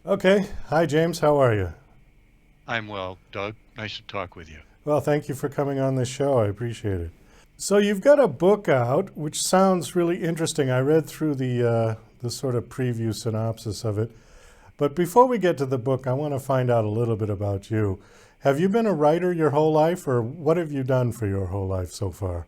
Okay. Hi, James. How are you? I'm well, Doug. Nice to talk with you. Well, thank you for coming on this show. I appreciate it. So you've got a book out, which sounds really interesting. I read through the sort of preview synopsis of it. But before we get to the book, I want to find out a little bit about you. Have you been a writer your whole life, or what have you done for your whole life so far?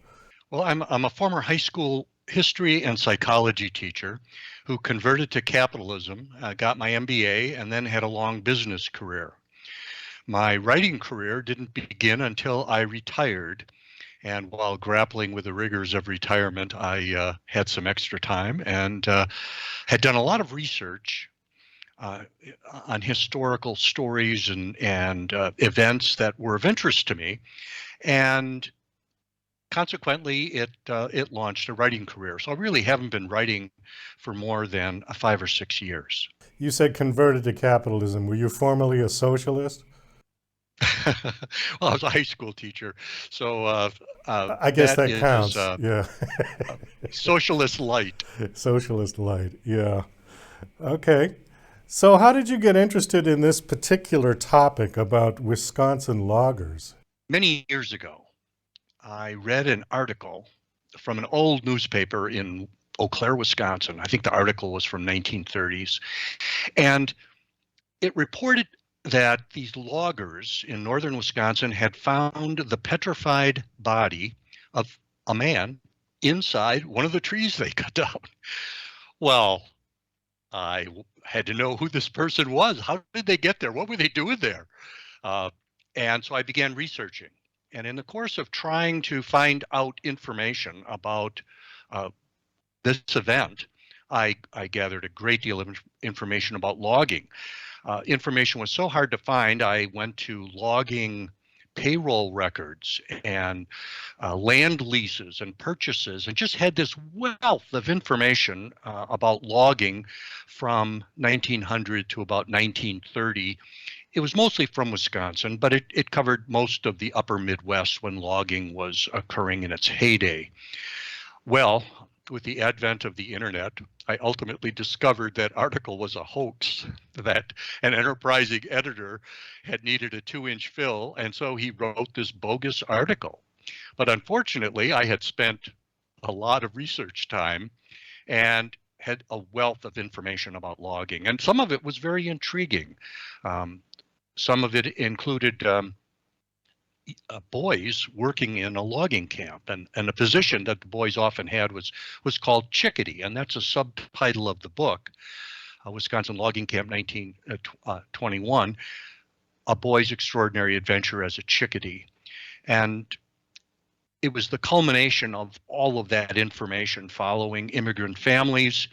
Well, I'm a former high school history and psychology teacher who converted to capitalism, got my MBA, and then had a long business career. My writing career didn't begin until I retired. And while grappling with the rigors of retirement, I had some extra time and had done a lot of research uh, on historical stories and events that were of interest to me. And consequently, it launched a writing career. So I really haven't been writing for more than 5 or 6 years. You said converted to capitalism. Were you formerly a socialist? Well, I was a high school teacher, so I guess that that is counts. Yeah. socialist light. Socialist light. Yeah. Okay. So, how did you get interested in this particular topic about Wisconsin loggers? Many years ago, I read an article from an old newspaper in Eau Claire, Wisconsin. I think the article was from 1930s, and it reported that these loggers in northern Wisconsin had found the petrified body of a man inside one of the trees they cut down. Well, I had to know who this person was. How did they get there? What were they doing there? Uh, and so I began researching. And in the course of trying to find out information about uh, this event, I gathered a great deal of information about logging. Information was so hard to find, I went to logging payroll records and land leases and purchases, and just had this wealth of information about logging from 1900 to about 1930. It was mostly from Wisconsin, but it covered most of the upper Midwest when logging was occurring in its heyday. Well, with the advent of the internet, I ultimately discovered that article was a hoax, that an enterprising editor had needed a 2-inch fill, and so he wrote this bogus article. But unfortunately, I had spent a lot of research time and had a wealth of information about logging, and some of it was very intriguing. Um, some of it included boys working in a logging camp, and a position that the boys often had was called chickadee, and that's a subtitle of the book, Wisconsin Logging Camp 1921, a boy's extraordinary adventure as a chickadee. And it was the culmination of all of that information following immigrant families.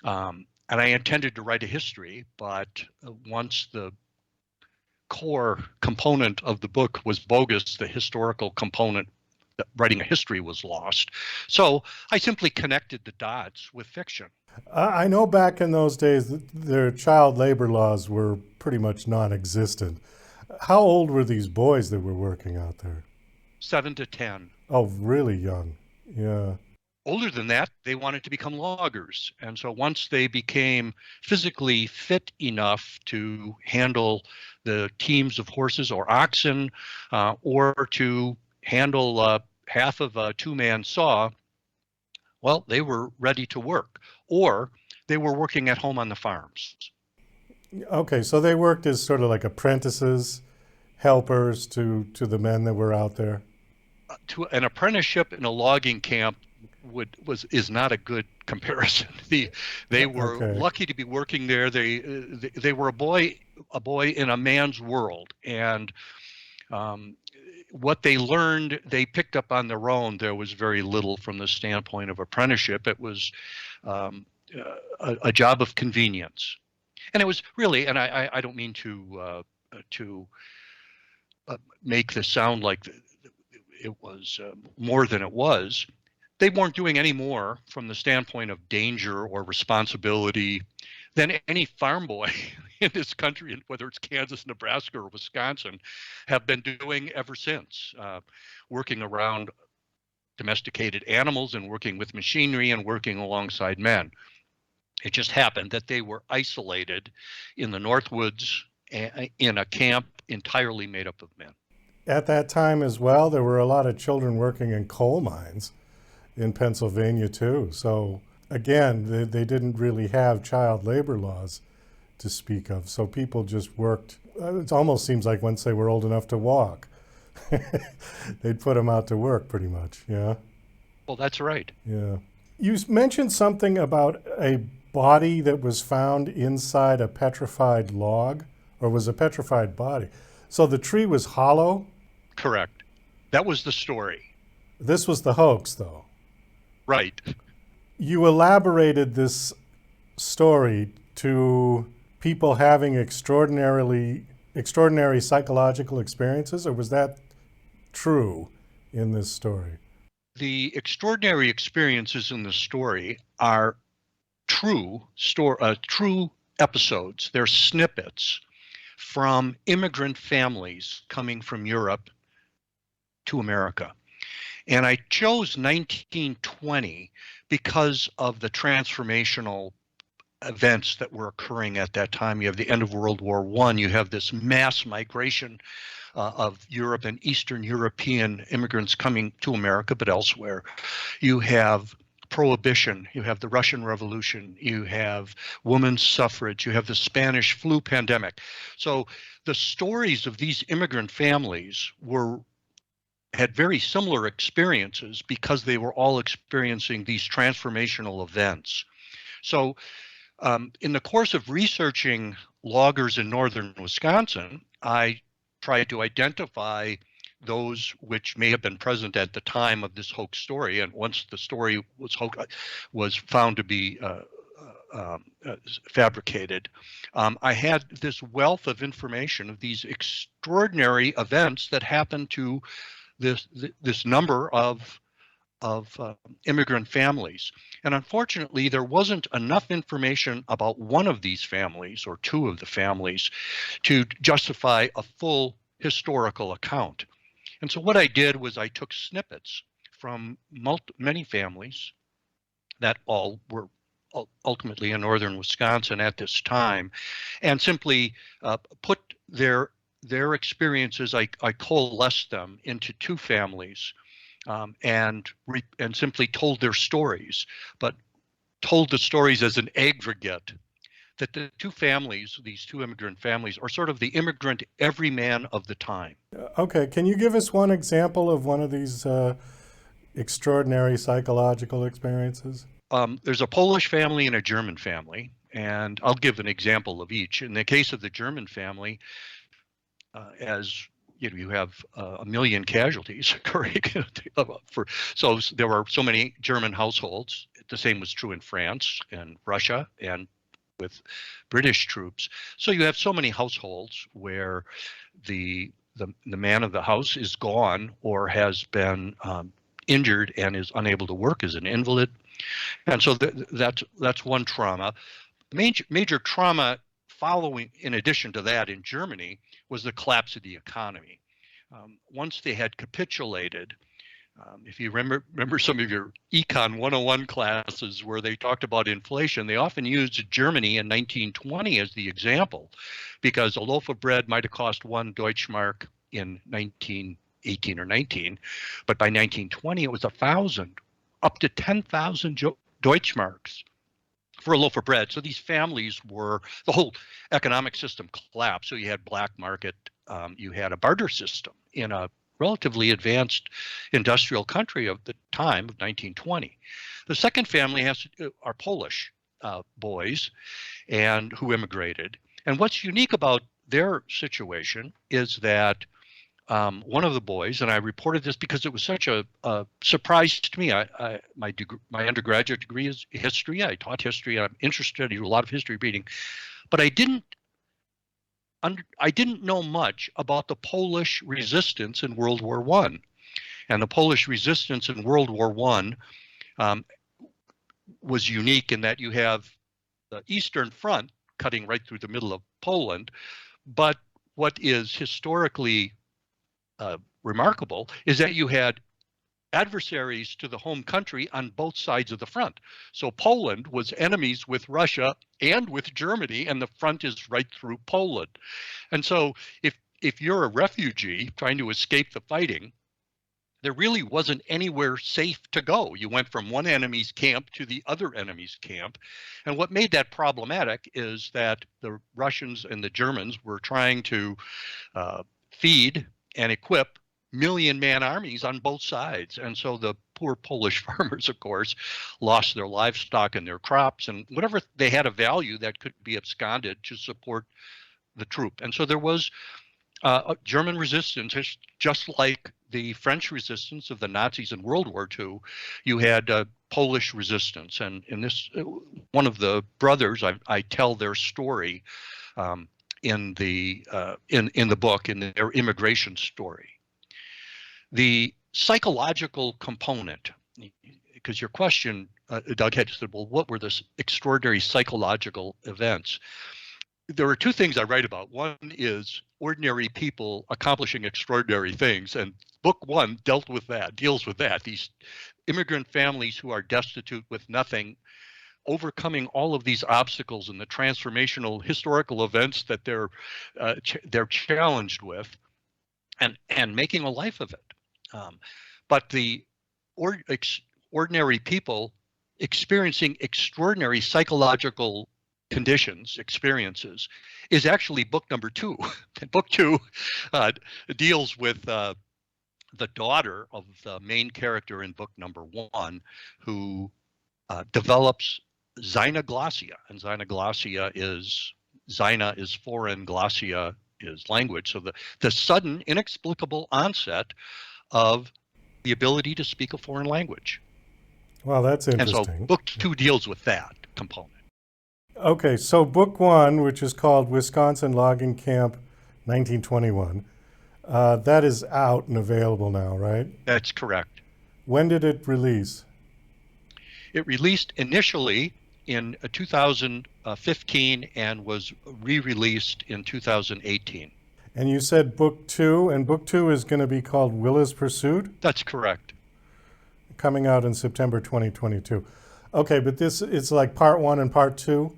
And I intended to write a history, but once the core component of the book was bogus, the historical component, writing a history, was lost. So I simply connected the dots with fiction. I know back in those days, their child labor laws were pretty much non existent. How old were these boys that were working out there? 7 to 10. Oh, really young. Yeah. Older than that, they wanted to become loggers. And so once they became physically fit enough to handle the teams of horses or oxen, or to handle half of a 2-man saw, well, they were ready to work, or they were working at home on the farms. Okay, so they worked as sort of like apprentices, helpers to the men that were out there. To an apprenticeship in a logging camp would was is not a good comparison. They were Okay. lucky to be working there. They were a boy in a man's world, and um, what they learned they picked up on their own. There was very little from the standpoint of apprenticeship. It was um, a job of convenience, and it was really. And I don't mean to make this sound like it was more than it was. They weren't doing any more from the standpoint of danger or responsibility than any farm boy in this country, whether it's Kansas, Nebraska, or Wisconsin, have been doing ever since, working around domesticated animals and working with machinery and working alongside men. It just happened that they were isolated in the Northwoods in a camp entirely made up of men. At that time as well, there were a lot of children working in coal mines in Pennsylvania too. So again, they didn't really have child labor laws to speak of. So people just worked. It almost seems like once they were old enough to walk, they'd put them out to work pretty much. Yeah. Well, that's right. Yeah. You mentioned something about a body that was found inside a petrified log, or was a petrified body. So the tree was hollow. Correct. That was the story. This was the hoax, though. Right. You elaborated this story to people having extraordinary psychological experiences, or was that true in this story? The extraordinary experiences in the story are true episodes. They're snippets from immigrant families coming from Europe to America. And I chose 1920 because of the transformational events that were occurring at that time. You have the end of World War I. You have this mass migration of Europe and Eastern European immigrants coming to America, but elsewhere. You have Prohibition, you have the Russian Revolution, you have women's suffrage, you have the Spanish flu pandemic. So the stories of these immigrant families had very similar experiences because they were all experiencing these transformational events. So in the course of researching loggers in northern Wisconsin, I tried to identify those which may have been present at the time of this hoax story. And once the story was found to be fabricated, I had this wealth of information of these extraordinary events that happened to this number of immigrant families. And unfortunately, there wasn't enough information about one of these families or two of the families to justify a full historical account. And so what I did was I took snippets from many families that all were ultimately in northern Wisconsin at this time, and simply put their experiences, I coalesced them into two families, and simply told their stories, but told the stories as an aggregate, that the two families, these two immigrant families, are sort of the immigrant everyman of the time. Okay, can you give us one example of one of these extraordinary psychological experiences? There's a Polish family and a German family, and I'll give an example of each. In the case of the German family, as you know, you have a million casualties occurring. So there were so many German households. The same was true in France and Russia and with British troops. So you have so many households where the man of the house is gone or has been injured and is unable to work as an invalid. And so that's one trauma. Major trauma following, in addition to that, in Germany, was the collapse of the economy. Once they had capitulated, if you remember some of your Econ 101 classes where they talked about inflation, they often used Germany in 1920 as the example, because a loaf of bread might have cost 1 Deutschmark in 1918 or 19, but by 1920 it was 1,000, up to 10,000 Deutschmarks for a loaf of bread. So these families the whole economic system collapsed. So you had black market, you had a barter system in a relatively advanced industrial country of the time of 1920. The second family are Polish boys and who immigrated. And what's unique about their situation is that one of the boys, and I reported this because it was such a surprise to me. My undergraduate degree is history. I taught history. I'm interested. I do a lot of history reading, but I didn't know much about the Polish resistance in World War I. And the Polish resistance in World War I was unique in that you have the Eastern Front cutting right through the middle of Poland. But what is historically remarkable is that you had adversaries to the home country on both sides of the front. So Poland was enemies with Russia and with Germany, and the front is right through Poland. And so if you're a refugee trying to escape the fighting, there really wasn't anywhere safe to go. You went from one enemy's camp to the other enemy's camp. And what made that problematic is that the Russians and the Germans were trying to feed and equip million-man armies on both sides. And so the poor Polish farmers, of course, lost their livestock and their crops and whatever they had of value that could be absconded to support the troop. And so there was a German resistance, just like the French resistance of the Nazis in World War II. You had Polish resistance, and in this, one of the brothers, I tell their story in the book, in their immigration story. The psychological component, because your question, Doug, had said, well, what were the extraordinary psychological events? There are two things I write about. One is ordinary people accomplishing extraordinary things, and book one deals with that. These immigrant families who are destitute with nothing, overcoming all of these obstacles and the transformational historical events that they're challenged with, and making a life of it. But the ordinary people experiencing extraordinary psychological experiences, is actually book number two. Book two deals with the daughter of the main character in book number one, who develops xynoglossia. And xynoglossia is, xyna is foreign, glossia is language. So the sudden, inexplicable onset of the ability to speak a foreign language. Well, that's interesting. And so book two deals with that component. Okay, so book one, which is called Wisconsin Logging Camp 1921, that is out and available now, right? That's correct. When did it release? It released initially in 2015 and was re-released in 2018. And you said book two, and book two is going to be called Willa's Pursuit? That's correct. Coming out in September 2022. Okay, but this is like part one and part two?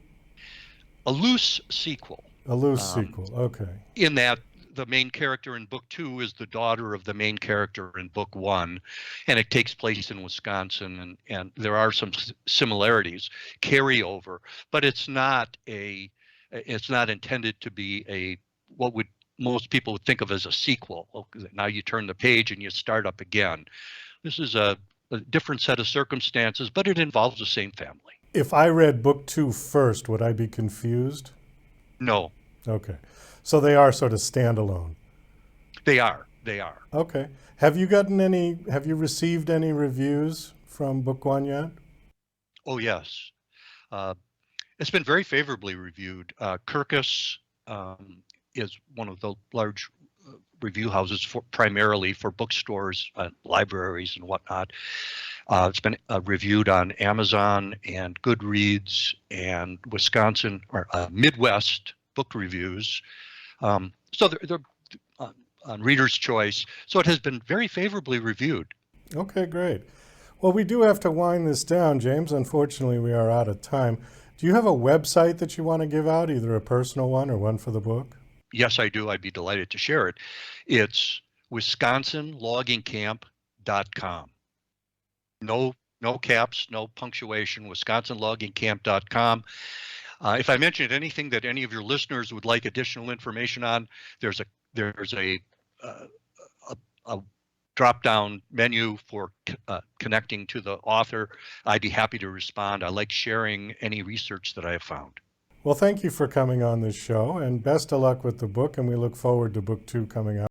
A loose sequel. A loose sequel, okay. In that the main character in book two is the daughter of the main character in book one, and it takes place in Wisconsin, and there are some similarities, carryover, but it's not intended to be what would most people would think of as a sequel. Now you turn the page and you start up again. This is a different set of circumstances, but it involves the same family. If I read book two first, would I be confused? No. Okay. So they are sort of standalone. They are. Okay. Have you received any reviews from book one yet? Oh, yes. It's been very favorably reviewed. Kirkus is one of the large review houses primarily for bookstores, libraries, and whatnot. It's been reviewed on Amazon and Goodreads and Wisconsin or Midwest Book Reviews. So they're on Reader's Choice. So it has been very favorably reviewed. Okay, great. Well, we do have to wind this down, James. Unfortunately, we are out of time. Do you have a website that you want to give out, either a personal one or one for the book? Yes, I do. I'd be delighted to share it. It's wisconsinloggingcamp.com. No caps, no punctuation, wisconsinloggingcamp.com. If I mentioned anything that any of your listeners would like additional information on, there's a drop-down menu for connecting to the author. I'd be happy to respond. I like sharing any research that I have found. Well, thank you for coming on this show, and best of luck with the book, and we look forward to book two coming out.